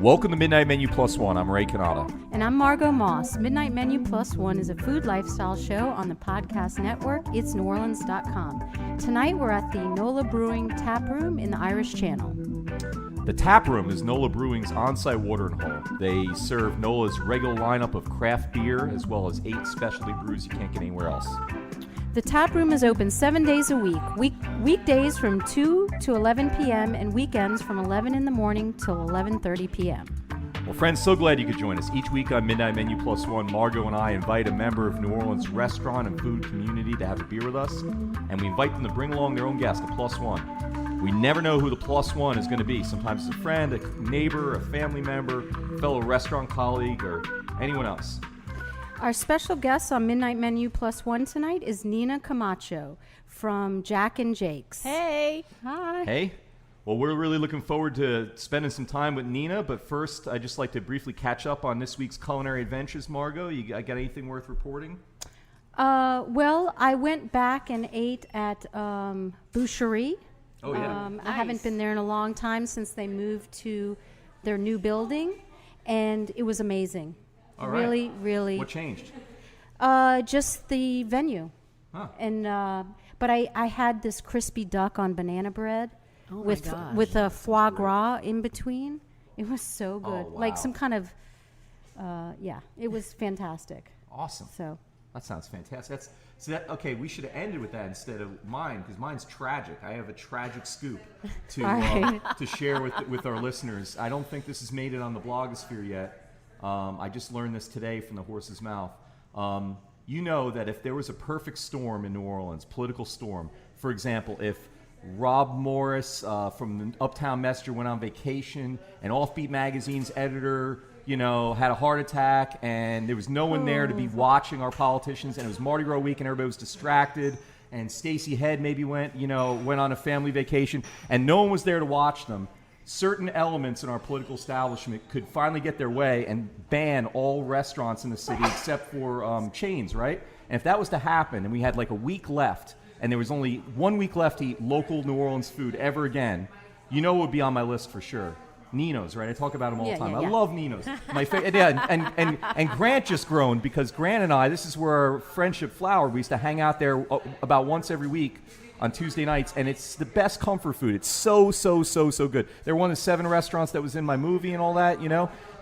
Welcome to Midnight Menu Plus One. I'm Ray Canada. And I'm Margot Moss. Midnight Menu Plus One is a food lifestyle show on the podcast network, itsneworleans.com. Tonight we're at the NOLA Brewing Tap Room in the Irish Channel. The Tap Room is NOLA Brewing's on-site watering hole. They serve NOLA's regular lineup of craft beer as well as 8 specialty brews you can't get anywhere else. The tap room is open 7 days a week. Weekdays from 2 to 11 p.m. and weekends from 11 in the morning till 11:30 p.m. Well, friends, so glad you could join us. Each week on Midnight Menu Plus One, Margot and I invite a member of New Orleans' restaurant and food community to have a beer with us, and we invite them to bring along their own guest, a plus one. We never know who the plus one is going to be. Sometimes it's a friend, a neighbor, a family member, fellow restaurant colleague, or anyone else. Our special guest on Midnight Menu Plus One tonight is Nina Camacho from Jack and Jake's. Hey. Hi. Hey. Well, we're really looking forward to spending some time with Nina, but first, I'd just like to briefly catch up on this week's culinary adventures, Margot. You got anything worth reporting? Well, I went back and ate at Boucherie. Oh, yeah. I haven't been there in a long time since they moved to their new building, and it was amazing. All right. Really. What changed? Just the venue. Huh. And but I had this crispy duck on banana bread with a foie gras in between. It was so good. Oh, wow. Like some kind of it was fantastic. Awesome. So that sounds fantastic. Okay, we should have ended with that instead of mine, because mine's tragic. I have a tragic scoop to share with our listeners. I don't think this has made it on the blogosphere yet. I just learned this today from the horse's mouth. You know that if there was a perfect storm in New Orleans, political storm, for example, if Rob Morris from the Uptown Messenger went on vacation and Offbeat Magazine's editor, had a heart attack and there was no one there to be watching our politicians, and it was Mardi Gras week and everybody was distracted, and Stacey Head maybe went on a family vacation and no one was there to watch them, certain elements in our political establishment could finally get their way and ban all restaurants in the city except for chains, right? And if that was to happen and we had like a week left and there was only 1 week left to eat local New Orleans food ever again, it would be on my list for sure. Nino's, right? I talk about them all the time. I love Nino's. My and Grant just groaned because Grant and I, this is where our friendship flowered. We used to hang out there about once every week on Tuesday nights, and it's the best comfort food. It's so good. They're one of the 7 restaurants that was in my movie and all that,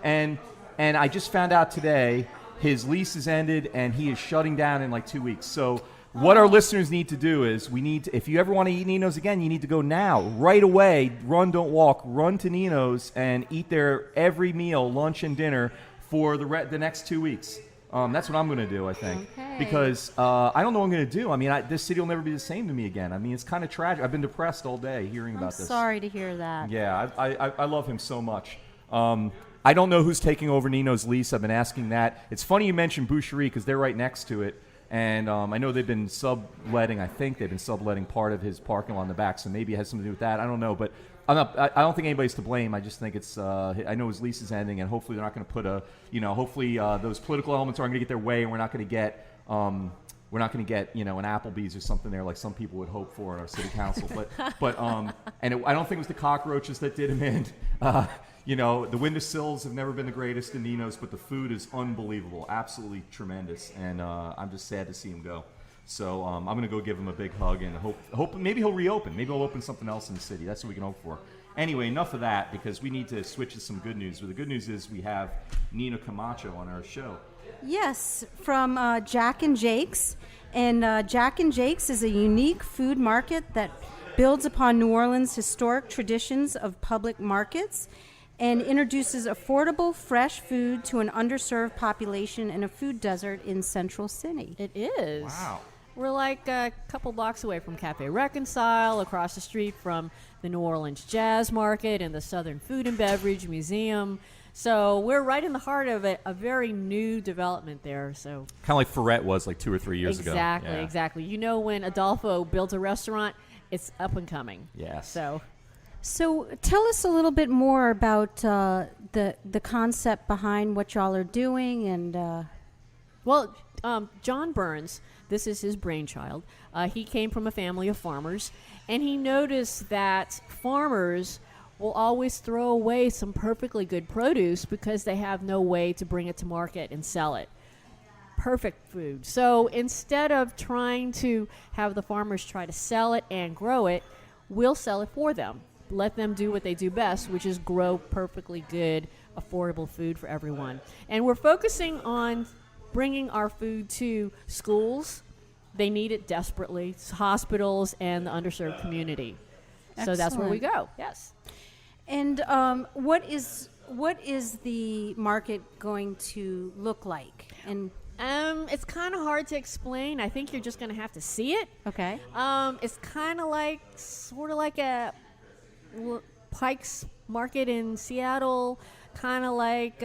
and I just found out today his lease is ended and he is shutting down in like 2 weeks. So what our listeners need to do is if you ever want to eat Nino's again, you need to go now, right away. Run, don't walk. Run to Nino's and eat there every meal, lunch and dinner, for the next 2 weeks. That's what I'm going to do, I think, because I don't know what I'm going to do. I mean, this city will never be the same to me again. I mean, it's kind of tragic. I've been depressed all day hearing about this. I'm sorry to hear that. Yeah, I love him so much. I don't know who's taking over Nino's lease. I've been asking that. It's funny you mentioned Boucherie because they're right next to it. And I know they've been subletting. I think they've been subletting part of his parking lot in the back, so maybe it has something to do with that. I don't know, but I don't think anybody's to blame. I just think it's. I know his lease is ending, and hopefully they're not going to put hopefully those political elements aren't going to get their way, and we're not going to get. An Applebee's or something there like some people would hope for in our city council. But I don't think it was the cockroaches that did him in. The windowsills have never been the greatest in Nino's, but the food is unbelievable, absolutely tremendous, and I'm just sad to see him go. So I'm going to go give him a big hug and hope maybe he'll reopen. Maybe he'll open something else in the city. That's what we can hope for. Anyway, enough of that because we need to switch to some good news. Well, the good news is we have Nina Camacho on our show. Yes, from Jack and Jake's. And Jack and Jake's is a unique food market that builds upon New Orleans' historic traditions of public markets and introduces affordable, fresh food to an underserved population in a food desert in Central City. It is. Wow. We're like a couple blocks away from Cafe Reconcile, across the street from the New Orleans Jazz Market and the Southern Food and Beverage Museum. So we're right in the heart of a very new development there. So kind of like Ferret was like 2 or 3 years ago. Exactly. When Adolfo built a restaurant, it's up and coming. Yes. So tell us a little bit more about the concept behind what y'all are doing and. John Burns, this is his brainchild. He came from a family of farmers, and he noticed that farmers will always throw away some perfectly good produce because they have no way to bring it to market and sell it. Perfect food. So instead of trying to have the farmers try to sell it and grow it, we'll sell it for them. Let them do what they do best, which is grow perfectly good, affordable food for everyone. And we're focusing on bringing our food to schools. They need it desperately. Hospitals and the underserved community. So that's where we go. Yes. And what is the market going to look like? And it's kind of hard to explain. I think you're just going to have to see it. okay. It's kind of like, sort of like a Pike's Market in Seattle, kind of like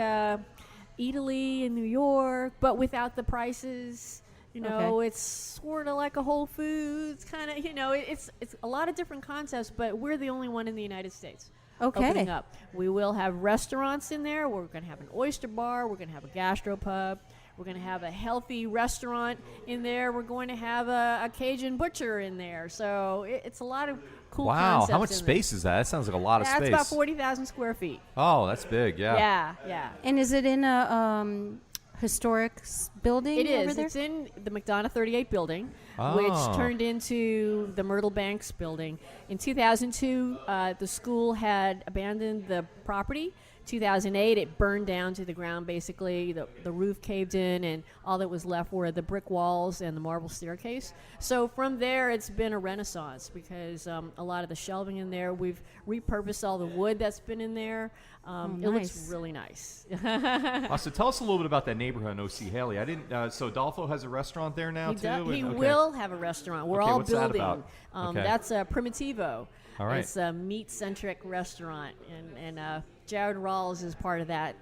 Italy in New York, but without the prices. You know, Okay. it's sort of like a Whole Foods, kind of, you know, it's a lot of different concepts, but we're the only one in the United States opening up. We will have restaurants in there. We're going to have an oyster bar. We're going to have a gastropub. We're going to have a healthy restaurant in there. We're going to have a Cajun butcher in there. So it's a lot of cool concepts. Wow, how much in space is that? That sounds like a lot of That's space. about 40,000 square feet. Oh, that's big, yeah. Yeah. And is it in a historic building? It over is. there? It's in the McDonough 38 building, which turned into the Myrtle Banks building. In 2002, the school had abandoned the property. 2008, it burned down to the ground, basically. The roof caved in, and all that was left were the brick walls and the marble staircase. So from there, it's been a renaissance because a lot of the shelving in there, we've repurposed all the wood that's been in there. It looks really nice. So tell us a little bit about that neighborhood in O.C. Haley. I didn't. So Adolfo has a restaurant there now too. He will have a restaurant. We're Okay, all what's that building. about? Okay. That's Primitivo. All right. It's a meat-centric restaurant, and Jared Rawls is part of that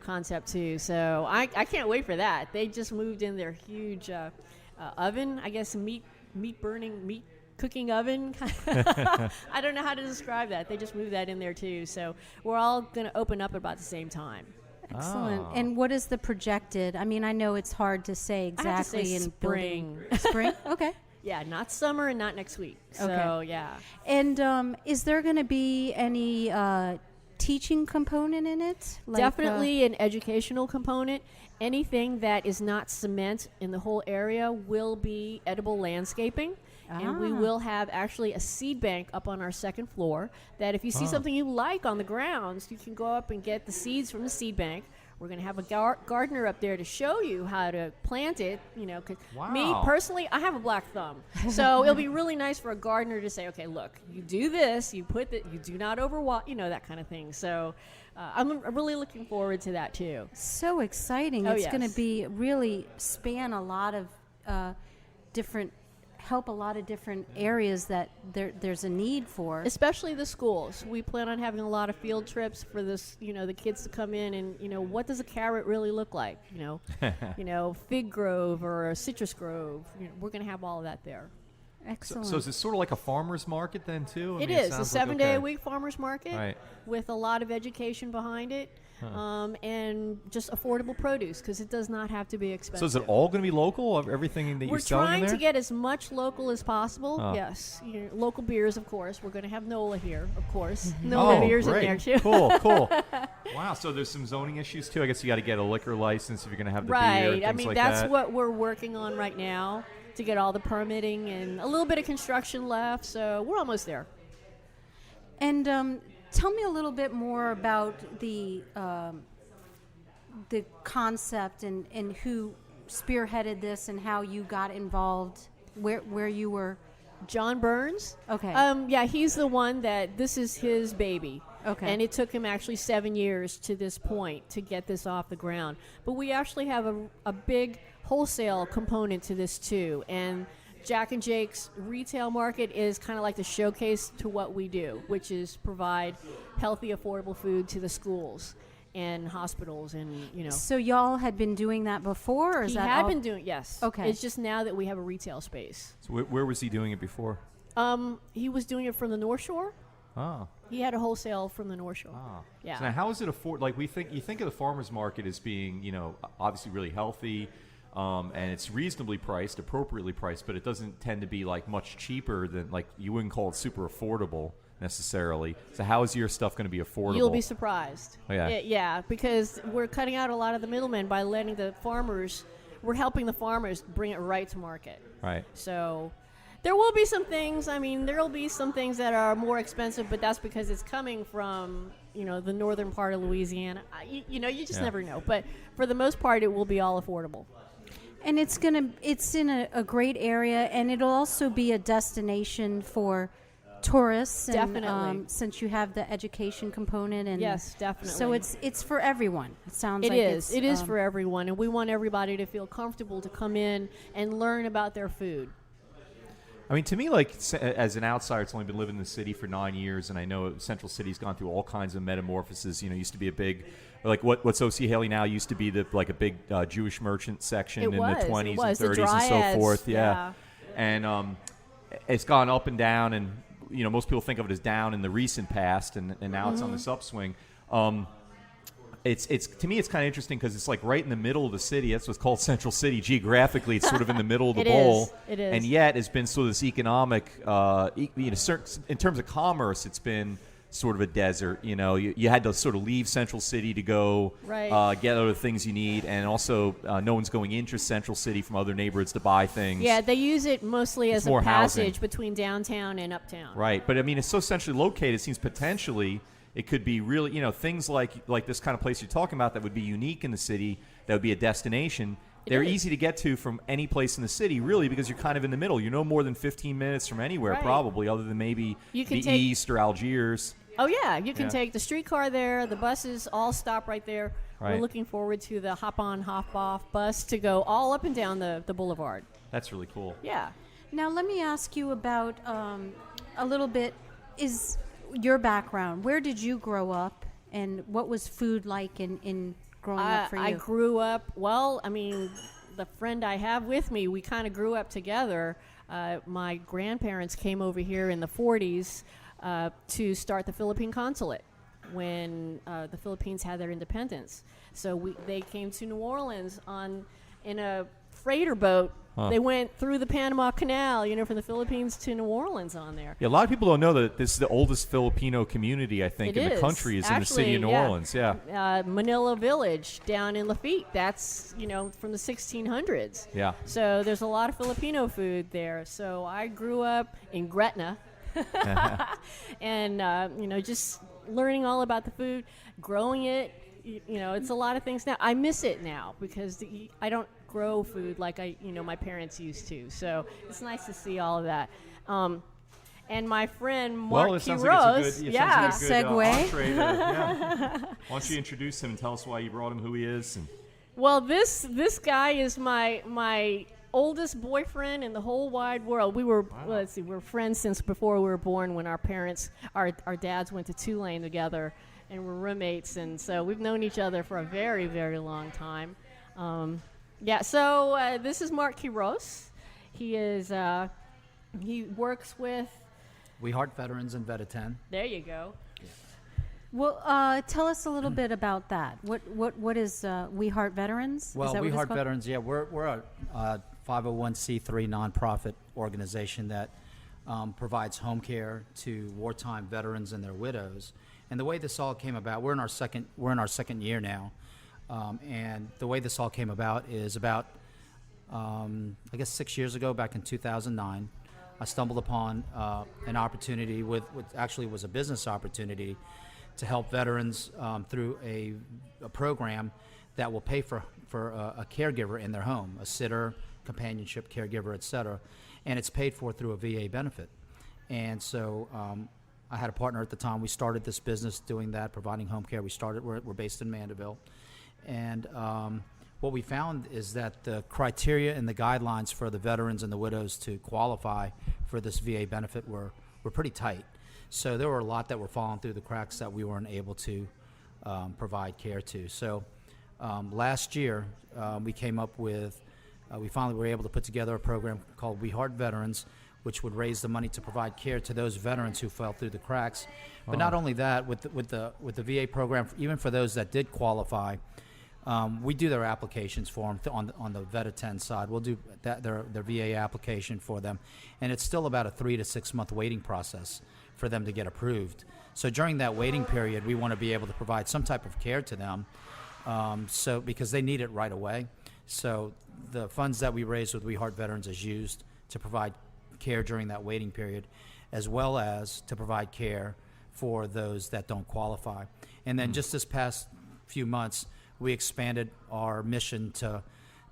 concept too. So I can't wait for that. They just moved in their huge oven, I guess, meat cooking oven. I don't know how to describe that. They just moved that in there too. So we're all going to open up at about the same time. Excellent. Oh. And what is the projected? I mean, I know it's hard to say exactly I have to say in spring. building. Spring? Okay. Yeah, not summer and not next week. So Okay. yeah. And is there going to be any teaching component in it? Definitely an educational component. Anything that is not cement in the whole area will be edible landscaping. And we will have actually a seed bank up on our second floor that if you see something you like on the grounds, you can go up and get the seeds from the seed bank. We're going to have a gardener up there to show you how to plant it. You know, 'cause me personally, I have a black thumb. So it'll be really nice for a gardener to say, okay, look, you do this, you do not overwater, you know, that kind of thing. So I'm really looking forward to that too. So exciting. Oh, It's going yes. to be really span a lot of help a lot of different areas that there's a need for. Especially the schools. We plan on having a lot of field trips for this, you know, the kids to come in and, you know, what does a carrot really look like? You know, fig grove or a citrus grove. You know, we're going to have all of that there. Excellent. So is it sort of like a farmer's market then too? It is a 7-day-a-week farmers market Right. with a lot of education behind it. And just affordable produce because it does not have to be expensive. So is it all going to be local? Everything that We're you're selling in trying there? to get as much local as possible. Yes, local beers, of course. We're going to have NOLA here, of course. NOLA beers great. in there too. Cool. Wow. So there's some zoning issues too. I guess you got to get a liquor license if you're going to have the beer. Right. Things I mean, like that's that. what we're working on right now to get all the permitting and a little bit of construction left. So we're almost there. And tell me a little bit more about the concept and who spearheaded this and how you got involved, where you were. John Burns. Okay. Yeah, he's the one that this is his baby. Okay. And it took him actually 7 years to this point to get this off the ground. But we actually have a big wholesale component to this too. And Jack and Jake's retail market is kind of like the showcase to what we do, which is provide healthy, affordable food to the schools and hospitals and, you know. So y'all had been doing that before, or is He that had all? been doing, yes. Okay. It's just now that we have a retail space. So where was he doing it before? He was doing it from the North Shore. Oh. He had a wholesale from the North Shore. Yeah. So now how is it like you think of the farmer's market as being, you know, obviously really healthy, and it's reasonably priced, appropriately priced, but it doesn't tend to be like much cheaper than, like, you wouldn't call it super affordable. necessarily. So how is your stuff going to be affordable? You'll be surprised. Oh, yeah. Yeah, because we're cutting out a lot of the middlemen by letting the farmers. We're helping the farmers bring it right to market. Right. So there will be some things. I mean, there will be some things that are more expensive, but that's because it's coming from, the northern part of Louisiana. You just never know. But for the most part, it will be all affordable. And it's in a great area, and it'll also be a destination for tourists. Definitely. And, since you have the education component. And yes, definitely. So it's for everyone. It sounds like it is for everyone, and we want everybody to feel comfortable to come in and learn about their food. I mean, to me, like, as an outsider, it's only been living in the city for 9 years, and I know Central City's gone through all kinds of metamorphoses. Used to be a big, like, what's O.C. Haley now used to be a big Jewish merchant section in the 20s and 30s and so forth. Yeah. And it's gone up and down, and, most people think of it as down in the recent past, and now it's on this upswing. It's to me, it's kind of interesting because it's like right in the middle of the city. That's what's called Central City geographically. It's sort of in the middle of the bowl. It is. And yet it's been sort of this economic, in terms of commerce, it's been sort of a desert. You had to sort of leave Central City to go get other things you need, and also no one's going into Central City from other neighborhoods to buy things. Yeah, they use it mostly as a more passage housing between downtown and uptown. Right, but I mean, it's so centrally located. It seems potentially it could be really, things like this kind of place you're talking about that would be unique in the city, that would be a destination. They're easy to get to from any place in the city, really, because you're kind of in the middle. You're no more than 15 minutes from anywhere, probably, other than maybe the East or Algiers. Oh, yeah. You can take the streetcar there. The buses all stop right there. Right. We're looking forward to the hop-on, hop-off bus to go all up and down the boulevard. That's really cool. Yeah. Now, let me ask you about a little bit is your background. Where did you grow up, and what was food like in growing up for you? I grew up, the friend I have with me, we kind of grew up together. My grandparents came over here in the 40s to start the Philippine consulate when the Philippines had their independence. So they came to New Orleans in a freighter boat. Huh. They went through the Panama Canal, from the Philippines to New Orleans on there. Yeah, a lot of people don't know that this is the oldest Filipino community, I think, in the country is in the city of New Orleans. Yeah. Manila Village down in Lafitte, that's, from the 1600s. Yeah. So there's a lot of Filipino food there. So I grew up in Gretna and, just learning all about the food, growing it. It's a lot of things now. I miss it now because I don't grow food like my parents used to. So it's nice to see all of that. And my friend Marc Quiroz, segue. Why don't you introduce him and tell us why you brought him, who he is? Well, this guy is my oldest boyfriend in the whole wide world. We were we're friends since before we were born. When our dads went to Tulane together. And we're roommates, and so we've known each other for a very, very long time. So this is Marc Quiroz. He works with We Heart Veterans and Veterans. There you go. Well, tell us a little bit about that. What is We Heart Veterans? Well, is that We what Heart it's called? Veterans, we're a 501c3 nonprofit organization that provides home care to wartime veterans and their widows. And the way this all came about, we're in our second year now, and the way this all came about is about, 6 years ago, back in 2009, I stumbled upon an opportunity with actually was a business opportunity to help veterans through a program that will pay for a caregiver in their home, a sitter, companionship, caregiver, etc. And it's paid for through a VA benefit. And so I had a partner at the time. We started this business doing that, providing home care. We're based in Mandeville. And what we found is that the criteria and the guidelines for the veterans and the widows to qualify for this VA benefit were pretty tight. So there were a lot that were falling through the cracks that we weren't able to provide care to. So last year, we came up with, we finally were able to put together a program called We Heart Veterans, which would raise the money to provide care to those veterans who fell through the cracks. But not only that, with the VA program, even for those that did qualify, we do their applications for them on the Veterans side. We'll do their VA application for them, and it's still about a 3 to 6 month waiting process for them to get approved. So during that waiting period, we want to be able to provide some type of care to them, so because they need it right away. So the funds that we raise with We Heart Veterans is used to provide care during that waiting period, as well as to provide care for those that don't qualify. And then just this past few months, we expanded our mission to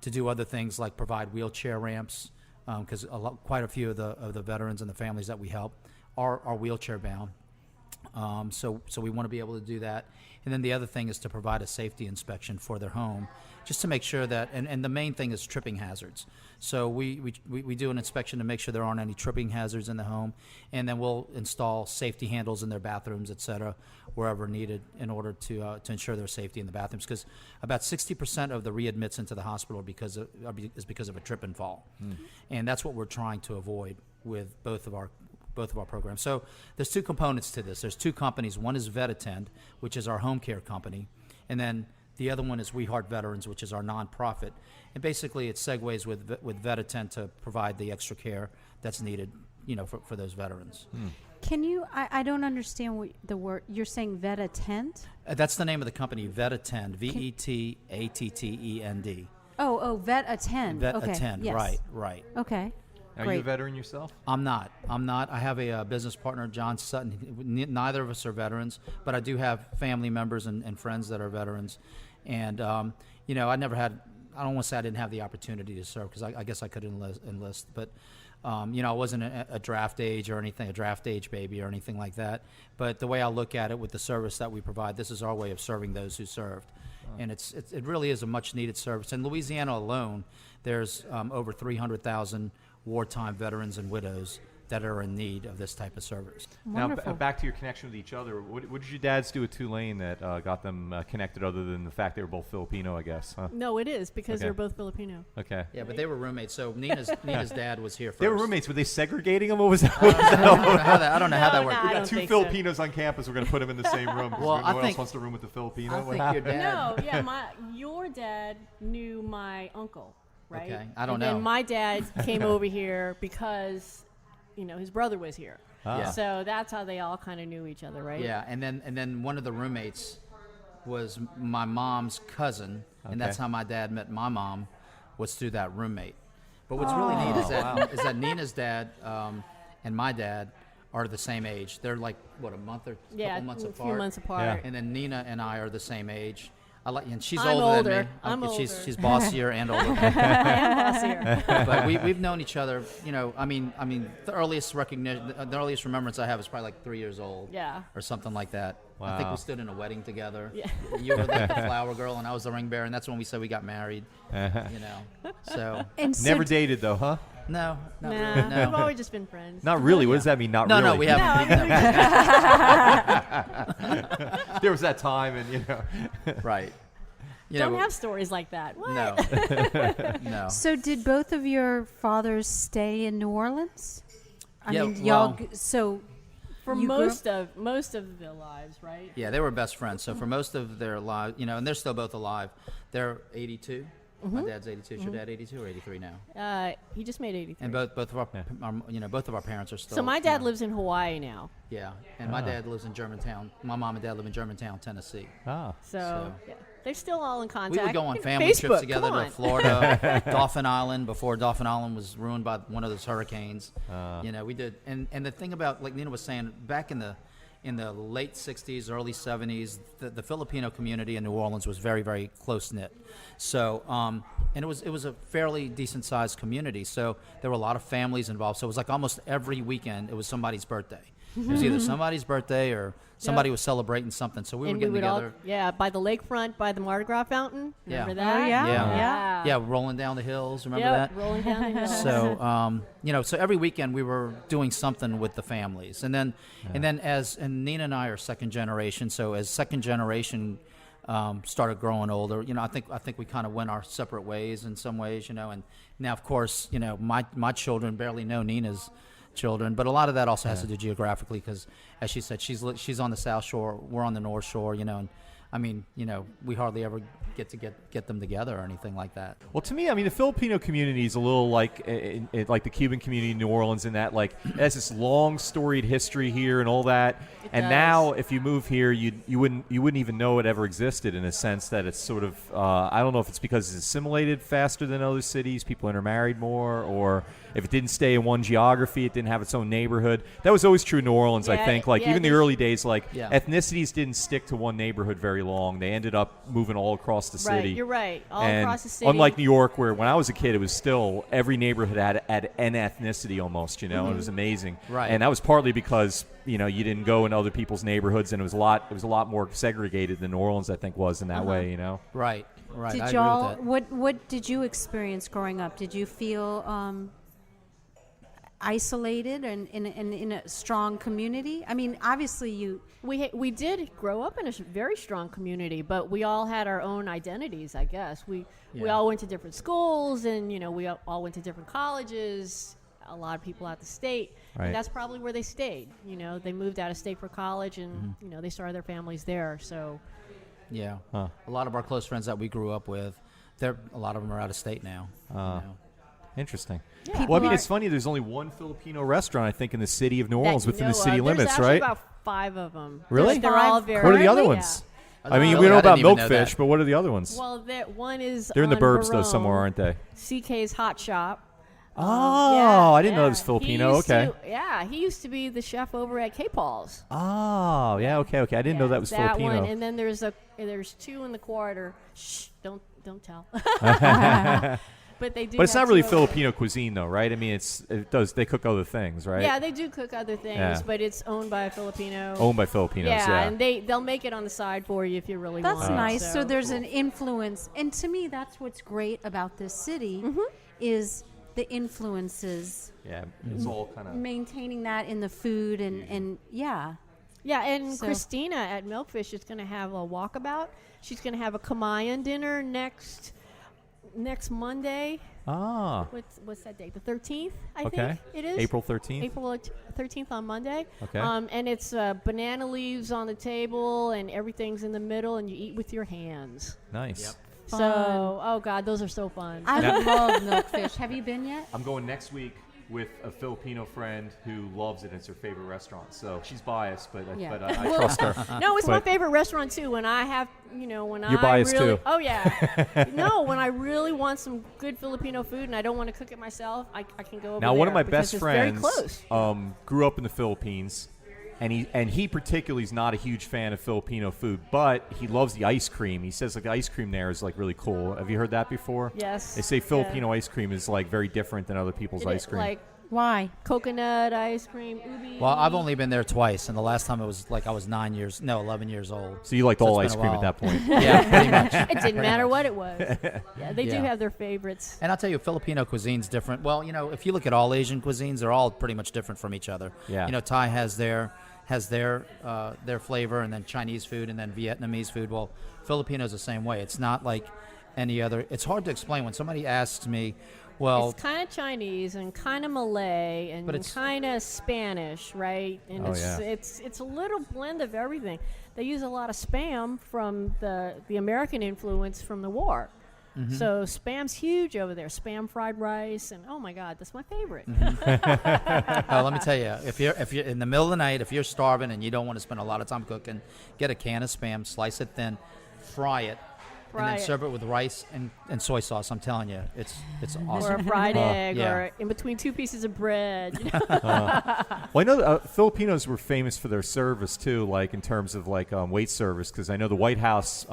do other things like provide wheelchair ramps, because quite a few of the veterans and the families that we help are wheelchair bound. So we want to be able to do that. And then the other thing is to provide a safety inspection for their home, just to make sure that, and the main thing is tripping hazards. So we do an inspection to make sure there aren't any tripping hazards in the home, and then we'll install safety handles in their bathrooms, et cetera, wherever needed, in order to ensure their safety in the bathrooms. Because about 60% of the readmits into the hospital is because of a trip and fall, and that's what we're trying to avoid with both of our programs. So there's two components to this. There's two companies. One is VetAttend, which is our home care company, and then the other one is We Heart Veterans, which is our nonprofit. And basically, it segues with VetAttend to provide the extra care that's needed, for those veterans. Can you? I don't understand what the word you're saying. VetAttend. That's the name of the company. VetAttend. VetAttend. Oh, VetAttend. VetAttend. Okay. Yes. Right. Okay. Are Great. you a veteran yourself? I'm not. I have a business partner, John Sutton. Neither of us are veterans, but I do have family members and friends that are veterans. And, I never had, I don't want to say I didn't have the opportunity to serve, because I guess I could enlist. But, I wasn't a draft age or anything, a draft age baby or anything like that. But the way I look at it with the service that we provide, this is our way of serving those who served. And it really is a much needed service. In Louisiana alone, there's over 300,000 wartime veterans and widows that are in need of this type of service. Wonderful. Now, back to your connection with each other. What did your dads do at Tulane that got them connected, other than the fact they were both Filipino, I guess? Huh? No, it is because Okay. they're both Filipino. Okay. Yeah, but they were roommates. So Nina's dad was here first. They were roommates. Were they segregating them? What was that? I don't know how that worked. No, We I got don't two think so. Filipinos on campus. We're going to put them in the same room. 'Cause Well, no I one think- else wants to room with the Filipino. I What think happened? your dad. No, yeah, your dad knew my uncle, right? Okay, I don't and know. then my dad came over here because, his brother was here. Ah. So that's how they all kind of knew each other, right? Yeah, and then one of the roommates was my mom's cousin, and that's Okay. how my dad met my mom, was through that roommate. But what's really neat is that Nina's dad and my dad are the same age. They're like a month or couple months a apart. few months apart. Yeah. And then Nina and I are the same age. And she's I'm older than older. me. I'm she's older. she's bossier and older. I am bossier. But we've known each other. The earliest recognition, the earliest remembrance I have is probably like 3 years old. Yeah. Or something like that. I think Wow. we stood in a wedding together. Yeah. You were like the flower girl, and I was the ring bearer, and that's when we said we got married. So And so Never dated, though, huh? no, not Nah, really, no. we've always just been friends. Not really. What does that mean? Not No, really. no, we haven't. There was that time, and Right. Don't have stories like that. What? No. No. So did both of your fathers stay in New Orleans? Yeah, y'all. well- So For you grew most of their lives, right? Yeah, they were best friends. So for most of their lives, and they're still both alive. They're 82. Mm-hmm. My dad's 82. Is your dad 82 or 83 now? He just made 83. And both of our both of our parents are still. So my dad lives in Hawaii now. Yeah, and my dad lives in Germantown. My mom and dad live in Germantown, Tennessee. Ah. So yeah, they're still all in We contact. would go on You know, family Facebook, trips together come to on. Florida, Dauphin Island, before Dauphin Island was ruined by one of those hurricanes. We did. And the thing about, like Nina was saying, back in the late 60s, early 70s, the Filipino community in New Orleans was very, very close-knit. So, and it was a fairly decent-sized community. So there were a lot of families involved. So it was like almost every weekend it was somebody's birthday. It was either somebody's birthday or somebody was celebrating something. So we were And getting we would together. by the lakefront, by the Mardi Gras fountain. Remember Yeah. that? Oh, yeah. Yeah. Yeah. Rolling down the hills. Remember Yep, that? rolling down the hill. So, so every weekend we were doing something with the families, and then and Nina and I are second generation. So as second generation started growing older, I think we kind of went our separate ways in some ways, and now of course, my children barely know Nina's children, but a lot of that also has to do geographically, because as she said, she's on the South Shore, we're on the North Shore, and I mean, we hardly ever get them together or anything like that. Well, to me, I mean, the Filipino community is a little like like the Cuban community in New Orleans, in that like it has this long storied history here and all that. And now, if you move here, you wouldn't even know it ever existed, in a sense that it's sort of I don't know if it's because it's assimilated faster than other cities, people intermarried more, or if it didn't stay in one geography, it didn't have its own neighborhood. That was always true in New Orleans, I think. Like even the early days, like ethnicities didn't stick to one neighborhood very long. They ended up moving all across the city. Right, you're right. All and across the city. unlike New York, where when I was a kid, it was still every neighborhood had an ethnicity almost. It was amazing. Right. And that was partly because you didn't go in other people's neighborhoods, and it was a lot more segregated than New Orleans, I think, was in that way. Right. Did I y'all? agree with that. What did you experience growing up? Did you feel isolated and in a strong community? I mean, obviously we did grow up in a very strong community, but we all had our own identities, I guess. We all went to different schools, and we all went to different colleges. A lot of people out the state, and that's probably where they stayed. They moved out of state for college, and they started their families there. So yeah, a lot of our close friends that we grew up with, a lot of them are out of state now. Interesting. Yeah. Well, I mean, it's funny. There's only one Filipino restaurant, I think, in the city of New Orleans, within the city there's limits, actually right? about 5 of them. Really? They're all very. What are the other Yeah. ones? Yeah. I mean, Really? we know I about didn't even know Milkfish, that. but what are the other ones? Well, one is They're in the on burbs, though, Barone, somewhere, aren't they? CK's Hot Shop. Oh, I didn't know that was He Filipino. used Okay. he used to be the chef over at K. Paul's. Oh, yeah. Okay. I didn't know that was Filipino. One, and then there's 2 in the quarter. Shh, don't tell. But they do. But it's have not really 2 over Filipino cuisine, though, right? I mean, they cook other things, right? Yeah, they do cook other things, Yeah. but it's owned by a Filipino. Owned by Filipinos, yeah. and they'll make it on the side for you if you really want. that's nice. So there's Cool. an influence, and to me, that's what's great about this city is the influences. Yeah, it's all kind of. Maintaining that in the food and yeah. Yeah, and So- Christina at Milkfish is going to have a walkabout. She's going to have a Kamayan dinner next Monday. Ah. What's that date? The 13th, I Okay. think it is. April 13th. April 13th on Monday. Okay. And it's banana leaves on the table, and everything's in the middle, and you eat with your hands. Nice. Yep. So, oh God, those are so fun. I love Milkfish. Have you been yet? I'm going next week with a Filipino friend who loves it. It's her favorite restaurant. So she's biased, but Yeah. I trust her. No, it's my But- favorite restaurant too. When I have, when You're I biased really, too. Oh yeah. No, when I really want some good Filipino food and I don't want to cook it myself, I can go over Now, there one of my because best it's friends very close. grew up in the Philippines, and he particularly is not a huge fan of Filipino food, but he loves the ice cream. He says like the ice cream there is like really cool. Have you heard that before? Yes. They say Filipino ice cream is like very different than other people's ice cream. Like Why? coconut ice cream, ubi. Well, I've only been there twice, and the last time it was like I was 11 years old. So you liked So all it's ice been a cream at while. that point. Yeah, pretty much. It didn't matter what it was. Yeah, they do Yeah. have their favorites. And I'll tell you, Filipino cuisine's different. Well, if you look at all Asian cuisines, they're all pretty much different from each other. Yeah. Thai has their flavor, and then Chinese food, and then Vietnamese food. Well, Filipinos the same way. It's not like any other. It's hard to explain when somebody asks me, well, It's kind of Chinese and kind of Malay and But it's- kind of Spanish, right? And Oh, yeah. it's a little blend of everything. They use a lot of Spam from the American influence from the war. Mm-hmm. So Spam's huge over there. Spam fried rice, and oh my God, that's my favorite. well, let me tell you, if you're in the middle of the night, if you're starving and you don't want to spend a lot of time cooking, get a can of Spam, slice it thin, fry it, and Fry then it. serve it with rice and soy sauce. I'm telling you, it's awesome. Or a fried egg, yeah. or in between 2 pieces of bread. Well, I know Filipinos were famous for their service too, like in terms of like wait service, because I know the White House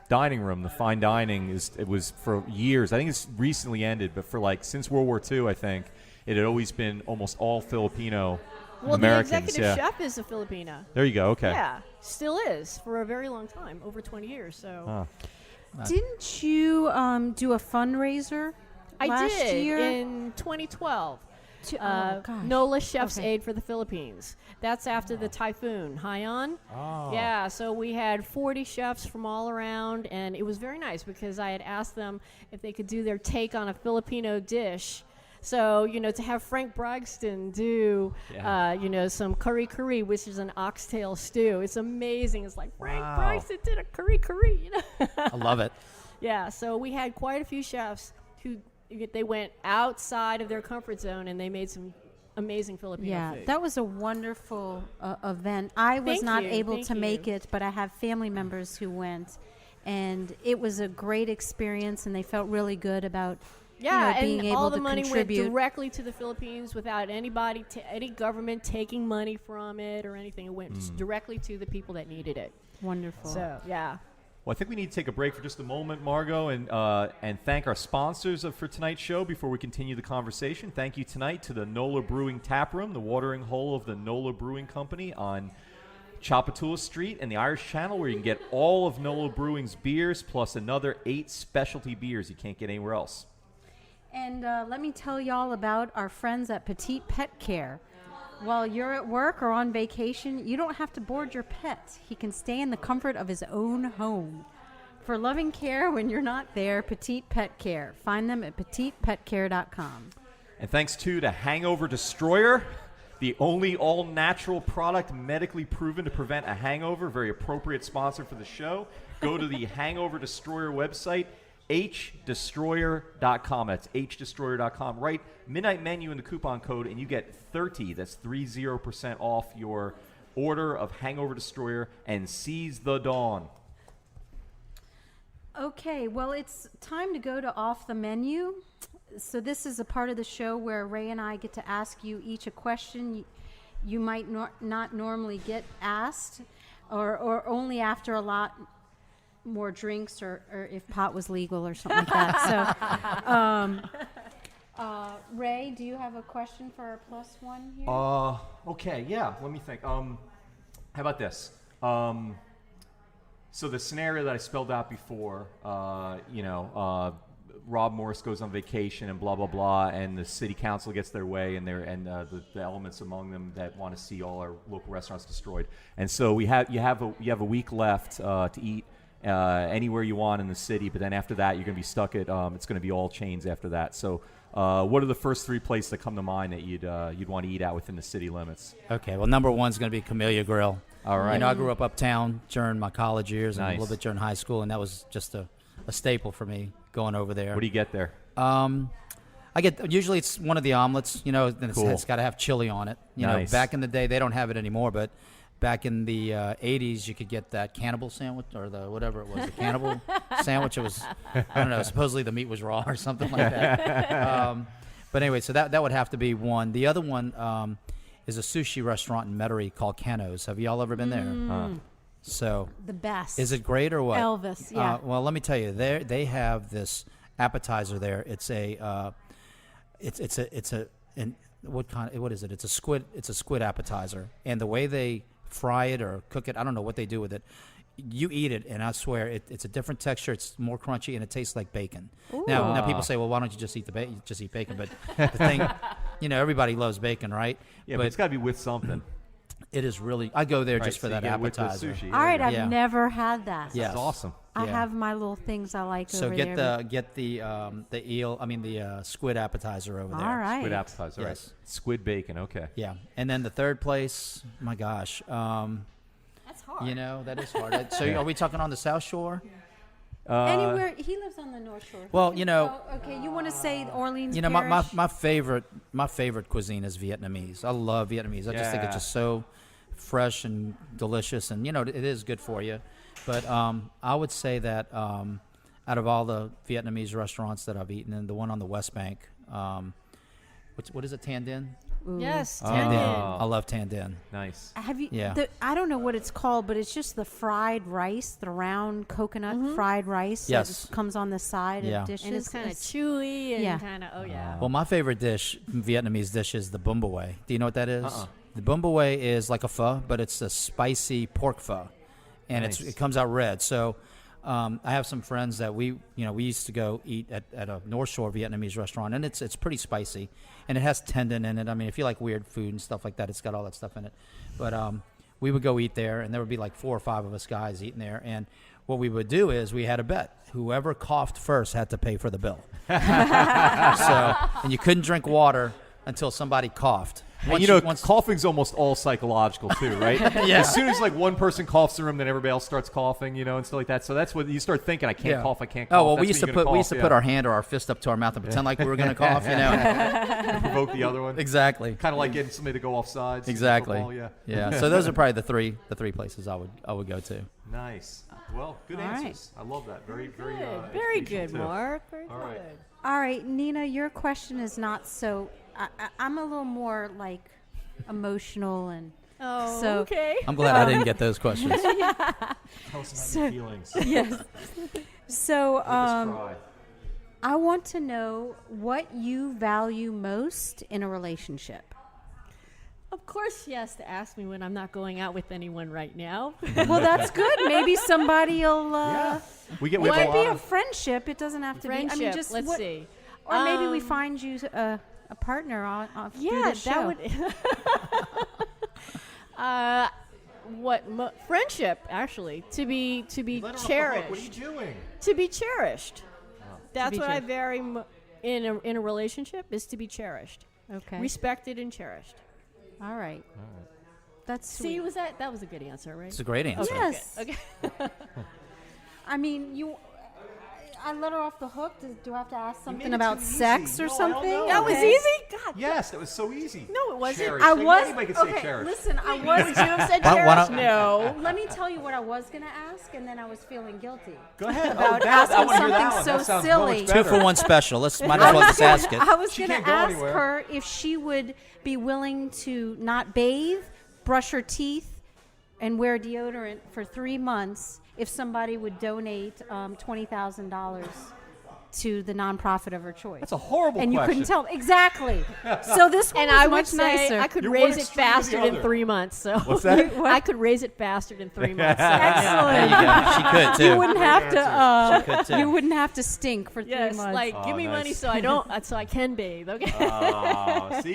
dining room, the fine dining, it was for years. I think it's recently ended, but for like since World War II, I think it had always been almost all Filipino Well, Americans. the executive yeah. chef is a Filipina. There you go. Okay. Yeah, still is for a very long time, over 20 years. So Didn't you do a fundraiser I last did year? in 2012. Oh, gosh. NOLA Chef's Okay. Aid for the Philippines. That's after the typhoon, Haiyan. Oh. Yeah, so we had 40 chefs from all around, and it was very nice because I had asked them if they could do their take on a Filipino dish. So, to have Frank Braxton do, some curry, which is an oxtail stew, it's amazing. It's like Frank Braxton did a curry, I love it. Yeah, so we had quite a few chefs who they went outside of their comfort zone and they made some amazing Filipino food. That was a wonderful event. I was not able to make it, but I have family members who went, and it was a great experience, and they felt really good about being and able all the to money contribute. went directly to the Philippines without anybody, any government taking money from it or anything. It went just directly to the people that needed it. Wonderful. So, yeah. Well, I think we need to take a break for just a moment, Margot, and thank our sponsors for tonight's show before we continue the conversation. Thank you tonight to the NOLA Brewing Tap Room, the watering hole of the NOLA Brewing Company on Chapatula Street and the Irish Channel, where you can get all of NOLA Brewing's beers plus another 8 specialty beers you can't get anywhere else. And let me tell y'all about our friends at Petite Pet Care. While you're at work or on vacation, you don't have to board your pet. He can stay in the comfort of his own home. For loving care when you're not there, Petite Pet Care. Find them at petitepetcare.com. And thanks, too, to Hangover Destroyer, the only all-natural product medically proven to prevent a hangover. Very appropriate sponsor for the show. Go to the Hangover Destroyer website, hdestroyer.com. That's hdestroyer.com. Write midnight menu in the coupon code, and you get 30% off your order of Hangover Destroyer and Seize the Dawn. Okay, well, it's time to go to Off the Menu. So this is a part of the show where Ray and I get to ask you each a question you might not normally get asked, or only after a lot more drinks, or if pot was legal or something like that. So, Ray, do you have a question for our plus one here? Okay, yeah. Let me think. How about this? So the scenario that I spelled out before, Rob Morris goes on vacation and blah blah blah, and the city council gets their way, and the elements among them that want to see all our local restaurants destroyed. And so you have a week left to eat anywhere you want in the city, but then after that you're going to be stuck at it's going to be all chains after that. So what are the first 3 places that come to mind that you'd want to eat at within the city limits? Okay, well, number 1 is going to be Camellia Grill. All right. I grew up uptown during my college years and Nice. a little bit during high school, and that was just a staple for me going over there. What do you get there? I get usually it's one of the omelets, then Cool. it's got to have chili on it. Nice. Back in the day they don't have it anymore, but back in the 80s you could get that cannibal sandwich or the whatever it was, the cannibal sandwich. It was I don't know, supposedly the meat was raw or something like that. But anyway, so that would have to be one. The other one is a sushi restaurant in Metairie called Kano's. Have y'all ever been there? So The best. is it great or what? Elvis, yeah. Well, let me tell you, they have this appetizer there. It's what is it? It's a squid appetizer, and the way they fry it or cook it, I don't know what they do with it. You eat it, and I swear it's a different texture. It's more crunchy, and it tastes like bacon. Now people say, well, why don't you just eat just eat bacon? But the thing, everybody loves bacon, right? Yeah, but it's got to be with something. It is really. I go there Right, just for so you that get it with appetizer. sushi. All right, I've Yeah. never had that. Yes. That's awesome. I Yeah. have my little things I like So over get there. the squid appetizer over there. All right. Squid appetizer. Yes. Right. Squid bacon. Okay. Yeah, and then the third place, my gosh, That's hard. that is hard. So are we talking on the South Shore? Anywhere. He lives on the North Shore. Well, Okay, you want to say Orleans my favorite cuisine is Vietnamese. I love Vietnamese. I just think Yeah. it's just so fresh and delicious, and it is good for you. But I would say that out of all the Vietnamese restaurants that I've eaten, and the one on the West Bank, what is it, Tan Dinh? Yes, Oh. Tan Dinh. I love Tan Dinh. Nice. Have you? Yeah. I don't know what it's called, but it's just the fried rice, the round coconut fried rice. Yes. that just comes on the side Yeah. of dishes. And it's kind of chewy and Yeah. kind of, yeah. Well, my favorite Vietnamese dish is the bum boi. Do you know what that is? The bum boi is like a pho, but it's a spicy pork pho, and Nice. it comes out red. So I have some friends that we used to go eat at a North Shore Vietnamese restaurant, and it's pretty spicy, and it has tendon in it. I mean, if you like weird food and stuff like that, it's got all that stuff in it. But we would go eat there, and there would be like 4 or 5 of us guys eating there, and what we would do is we had a bet. Whoever coughed first had to pay for the bill. And you couldn't drink water until somebody coughed. And coughing's almost all psychological too, right? Yeah. As soon as like one person coughs in the room, then everybody else starts coughing, and stuff like that. So that's what you start thinking. I can't cough. I can't cough. Oh well, That's we used to put our hand or our fist up to our mouth and pretend like we were going to cough. To provoke the other one. Exactly. Kind of like getting somebody to go off sides. Exactly. Football, Yeah. So those are probably the three places I would go to. Nice. Well, good All answers. I love that. Very Very educational, good, too. Mark. Very All right. good. All right, Nina, your question is not so. I'm a little more like emotional and. Oh, So- okay. I'm glad I didn't get those questions. Tell us about your feelings. Yes. So Make us cry. I want to know what you value most in a relationship. Of course, she has to ask me when I'm not going out with anyone right now. Well, that's good. Maybe somebody will. Yeah. We It have might a be lot a of friendship. It doesn't have to Friendship. be. I mean, just Let's what, see. Or maybe we find you a partner through Yeah, this show. that would. Friendship, actually, to be Let her off the hook. cherished. What are you doing? To be cherished. That's be what I cherished. very in a relationship is to be cherished, Okay. respected and cherished. All right. That's See, sweet. was that was a good answer, right? It's a great answer. Yes. Okay. I mean, I let her off the hook. Do I have to ask made something it about too easy. sex or No, I don't something? know. That was Okay. easy. God. Yes, that was so easy. No, it wasn't. Cherish. I was. Anybody could say Okay, cherish. listen. I Would was. you have said Why cherished? don't- No. Let me tell you what I was going to ask, and then I was feeling guilty. Go ahead. About I asking wanna hear that something one. so That sounds silly. much 2 better. for 1 special. Might as well just ask it. I was She going can't to go ask anywhere. her if she would be willing to not bathe, brush her teeth, and wear deodorant for 3 months if somebody would donate $20,000 to the nonprofit of her choice. That's a horrible and you question. couldn't tell exactly. So this one And was I would much say nicer. I could You're one raise it extreme or the faster than other. 3 months. So What's that? I could raise it faster than 3 months. So Excellent. There you go. She could too. You wouldn't have She could to. too. You wouldn't have to stink for 3 yes, months. like give Oh, me nice. money so I don't, so I can bathe. Okay. Oh, see,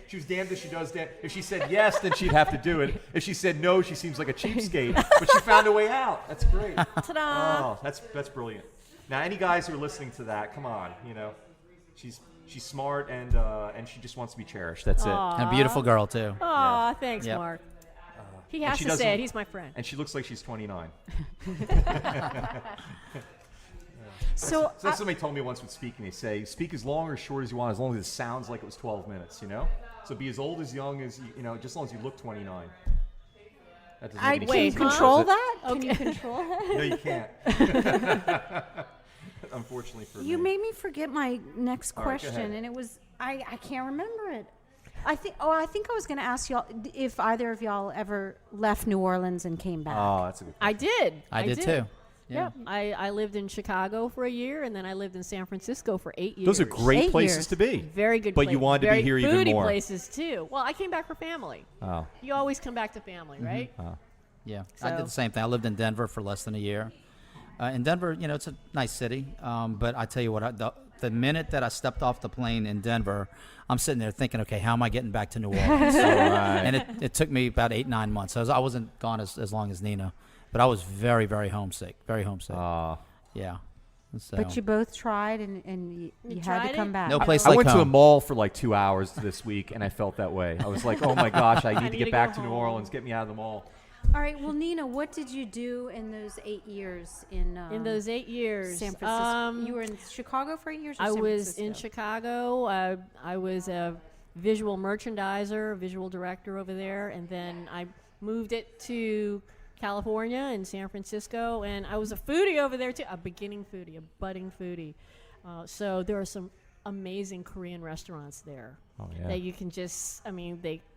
she was damned if she does damned. If she said yes, then she'd have to do it. If she said no, she seems like a cheapskate. But she found a way out. That's great. Ta-da! Oh, that's brilliant. Now, any guys who are listening to that, come on, she's smart and she just wants to be cherished. That's it. Aw. And a beautiful girl too. Aw, thanks, Yep. Mark. He And has she to doesn't- say it. He's my friend. And she looks like she's 29. So So somebody told me once with speaking, they say, speak as long or as short as you want, as long as it sounds like it was 12 minutes, So be as old as young as, just as long as you look 29. That doesn't make any can Wait, you sense. huh? control Does it? that? Can you control that? No, you can't. Unfortunately for You me. made me forget my next All right, go question, ahead. and it was I can't remember it. I think I was going to ask y'all if either of y'all ever left New Orleans and came back. Oh, that's a good I did. I did too. Yeah. I lived in Chicago for a year, and then I lived in San Francisco for 8 years. Those are great 8 places years. to be. Very good. But you wanted to be Very here even foodie more. places too. Well, I came back for family. Oh. You always come back to family, right? Yeah, I So- did the same thing. I lived in Denver for less than a year. In Denver, it's a nice city, but I tell you what, the minute that I stepped off the plane in Denver, I'm sitting there thinking, okay, how am I getting back to New Orleans? And it took me about 8-9 months. I wasn't gone as long as Nina, but I was very, very homesick. Very homesick. Yeah. So. But you both tried, and you had tried to come it? back. No place I like went to a home. mall for like 2 hours this week, and I felt that way. I was like, oh my gosh, I need to need get to back go to New home. Orleans. Get me out of the mall. All right. Well, Nina, what did you do in those 8 years in those 8 years, San Francisco? You were in Chicago for 8 years. Or I San was Francisco? in Chicago. I was a visual merchandiser, visual director over there, and then I moved it to California and San Francisco, and I was a foodie over there too, a beginning foodie, a budding foodie. So there are some amazing Korean restaurants there that you can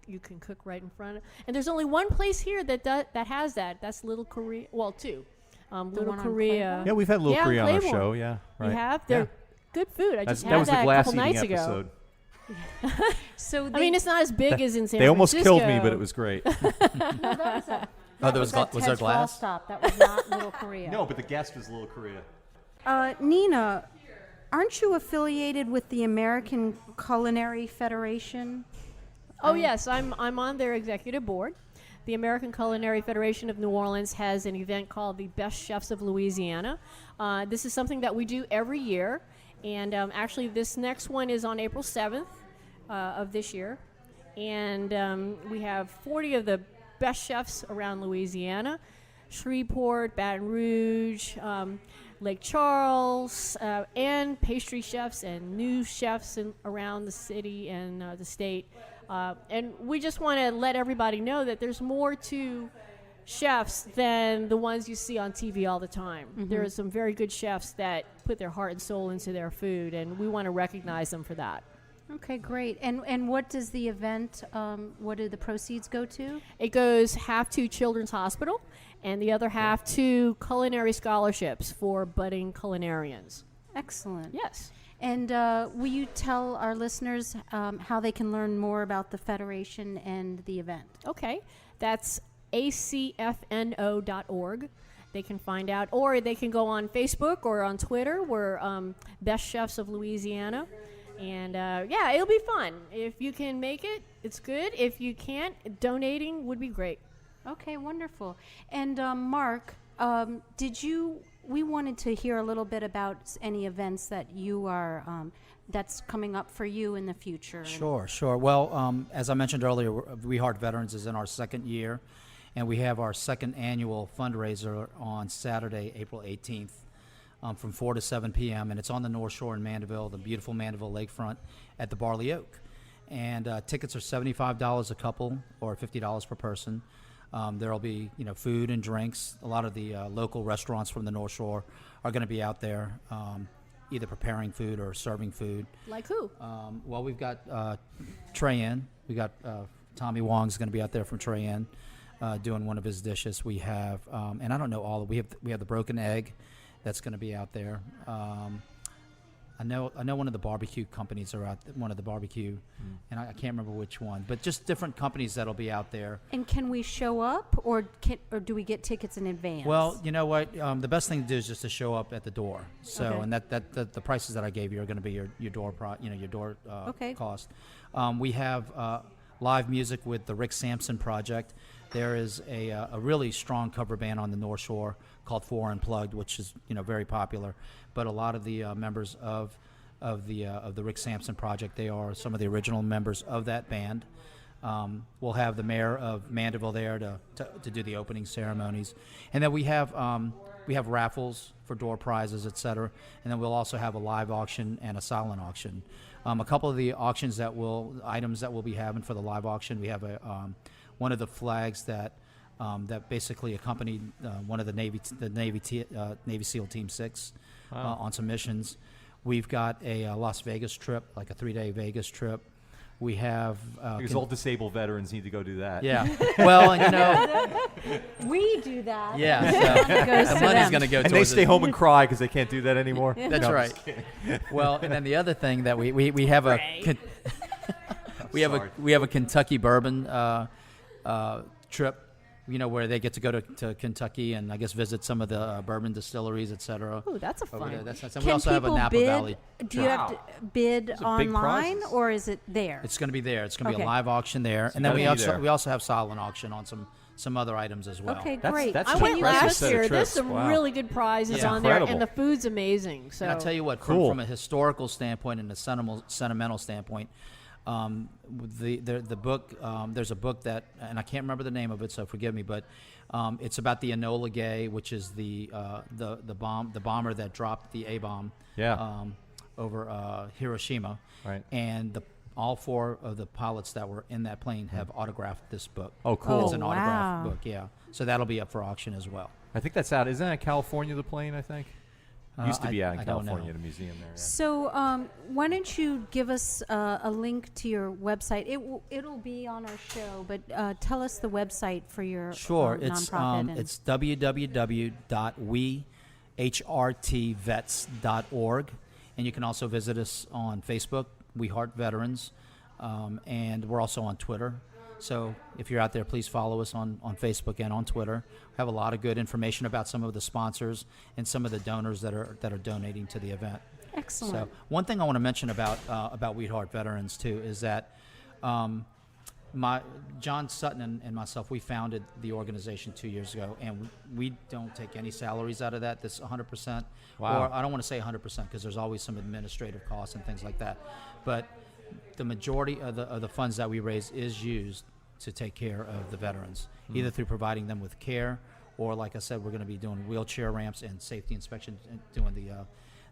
you can cook right in front of. And there's only one place here that has that. That's Little Korea. Well, two. Little one on Korea. Claiborne? Yeah, we've had Little Yeah, Korea on our Claiborne. show. Yeah, right. You have? They're good food. I just that had was the that a glass couple eating nights ago. episode. So I mean, it's not as big as in San They almost Francisco. killed me, but it was great. Oh, there was that was there Ted's Raw glass? Stop. That was not Little Korea. No, but the guest was Little Korea. Nina, aren't you affiliated with the American Culinary Federation? Oh yes, I'm on their executive board. the American Culinary Federation of New Orleans has an event called the Best Chefs of Louisiana. This is something that we do every year, and actually this next one is on April 7th of this year, and we have 40 of the best chefs around Louisiana, Shreveport, Baton Rouge, Lake Charles, and pastry chefs and new chefs around the city and the state. And we just want to let everybody know that there's more to chefs than the ones you see on TV all the time. There are some very good chefs that put their heart and soul into their food, and we want to recognize them for that. Okay, great. And what does the event, what do the proceeds go to? It goes half to Children's Hospital and the other half to culinary scholarships for budding culinarians. Excellent. Yes. And will you tell our listeners how they can learn more about the Federation and the event? Okay. That's acfno.org. They can find out, or they can go on Facebook or on Twitter. We're Best Chefs of Louisiana. And yeah, it'll be fun. If you can make it, it's good. If you can't, donating would be great. Okay, wonderful. And Mark, we wanted to hear a little bit about any events that you are, that's coming up for you in the future. Sure. Well, as I mentioned earlier, We Heart Veterans is in our second year, and we have our second annual fundraiser on Saturday, April 18th. From 4 to 7 p.m., and it's on the North Shore in Mandeville, the beautiful Mandeville lakefront at the Barley Oak. And tickets are $75 a couple or $50 per person. There will be, food and drinks. A lot of the local restaurants from the North Shore are going to be out there, either preparing food or serving food. Like who? Well, we've got Trey Inn. We got Tommy Wong's going to be out there from Trey Inn doing one of his dishes. We have, and I don't know all of. We have the Broken Egg. That's going to be out there. I know one of the barbecue companies are out. One of the barbecue, and I can't remember which one, but just different companies that'll be out there. And can we show up, or do we get tickets in advance? Well, you know what? The best thing to do is just to show up at the door. So, Okay. and that the prices that I gave you are going to be your door Okay. cost. We have live music with the Rick Sampson Project. There is a really strong cover band on the North Shore called 4 Unplugged, which is very popular. But a lot of the members of the Rick Sampson Project, they are some of the original members of that band. We'll have the mayor of Mandeville there to do the opening ceremonies, and then we have raffles for door prizes, etc. And then we'll also have a live auction and a silent auction. A couple of the items that we'll be having for the live auction, we have one of the flags that basically accompanied one of the Navy SEAL Team 6 on some missions. We've got a Las Vegas trip, like a 3-day Vegas trip. We have because all disabled veterans need to go do that. Yeah. Well, and we do that. yeah. So the money's going to go And towards they stay it. home and cry because they can't do that anymore. That's No, I'm right. just kidding. Well, and then the other thing that we have we have a Kentucky bourbon trip, where they get to go to Kentucky and I guess visit some of the bourbon distilleries, etc. Oh, that's a Over fun. there. That's nice. And Can we also have a people Napa bid? Valley. Do you have to bid a big online, prizes. or is it there? It's going to be there. It's going to be Okay. a live auction there, and then gotta be there. we also have silent auction on some other items as well. Okay, That's- great. that's I an went impressive last set of year. There's trips. some Wow. really good prizes That's on there, incredible. and the food's amazing. So And I'll tell you what, Cool. from a historical standpoint and a sentimental standpoint, the book, there's a book that, and I can't remember the name of it, so forgive me, but it's about the Enola Gay, which is the bomber that dropped the A-bomb Yeah. over Hiroshima. Right. And all 4 of the pilots that were in that plane have autographed this book. Oh, cool. It's an wow. autographed book, yeah. So that'll be up for auction as well. I think that's out. Isn't that California, the plane, I think? Used to be out in I don't know. California at a museum there. Yeah. So, why don't you give us a link to your website? It'll be on our show, but tell us the website for your Sure, it's nonprofit. it's www.wehrtvets.org, and you can also visit us on Facebook, We Heart Veterans, and we're also on Twitter. So if you're out there, please follow us on Facebook and on Twitter. We have a lot of good information about some of the sponsors and some of the donors that are donating to the event. Excellent. So one thing I want to mention about We Heart Veterans too is that John Sutton and myself, we founded the organization 2 years ago, and we don't take any salaries out of that. This 100%. Wow. Or I don't want to say 100% because there's always some administrative costs and things like that. But the majority of the funds that we raise is used to take care of the veterans, either through providing them with care, or like I said, we're going to be doing wheelchair ramps and safety inspection, and doing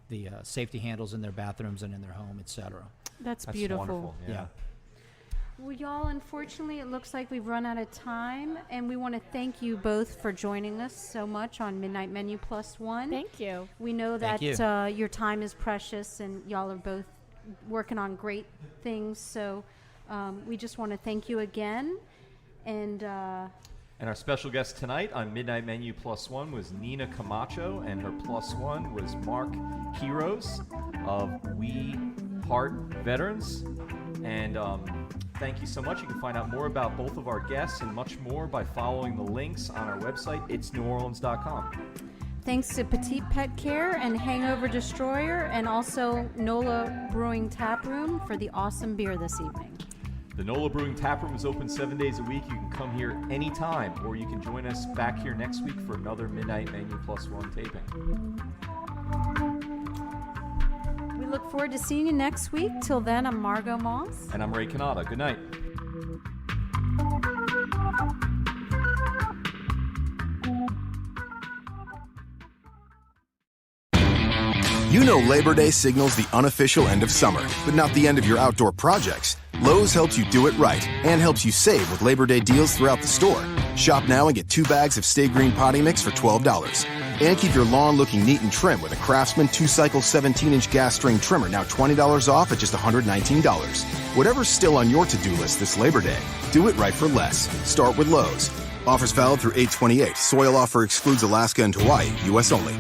the safety handles in their bathrooms and in their home, etc. That's beautiful. Wonderful. Yeah. Well, y'all, unfortunately, it looks like we've run out of time, and we want to thank you both for joining us so much on Midnight Menu Plus One. Thank you. We know Thank that your time is precious, and y'all are both working on great things, so we just want to thank you again. And our special guest tonight on Midnight Menu Plus One was Nina Camacho, and her plus one was Marc Quiroz of We Heart Veterans. And thank you so much. You can find out more about both of our guests and much more by following the links on our website, itsneworleans.com. thanks to Petite Pet Care and Hangover Destroyer, and also NOLA Brewing Tap Room for the awesome beer this evening. The NOLA Brewing Tap Room is open 7 days a week. You can come here anytime, or you can join us back here next week for another Midnight Menu Plus One taping. We look forward to seeing you next week. Till then, I'm Margot Moss. And I'm Ray Canada. Good night. You know Labor Day signals the unofficial end of summer, but not the end of your outdoor projects. Lowe's helps you do it right and helps you save with Labor Day deals throughout the store. Shop now and get 2 bags of Stay Green Potty Mix for $12. And keep your lawn looking neat and trim with a Craftsman 2-cycle 17-inch gas string trimmer, now $20 off at just $119. Whatever's still on your to-do list this Labor Day, do it right for less. Start with Lowe's. Offers valid through 8/28. Soil offer excludes Alaska and Hawaii, U.S. only.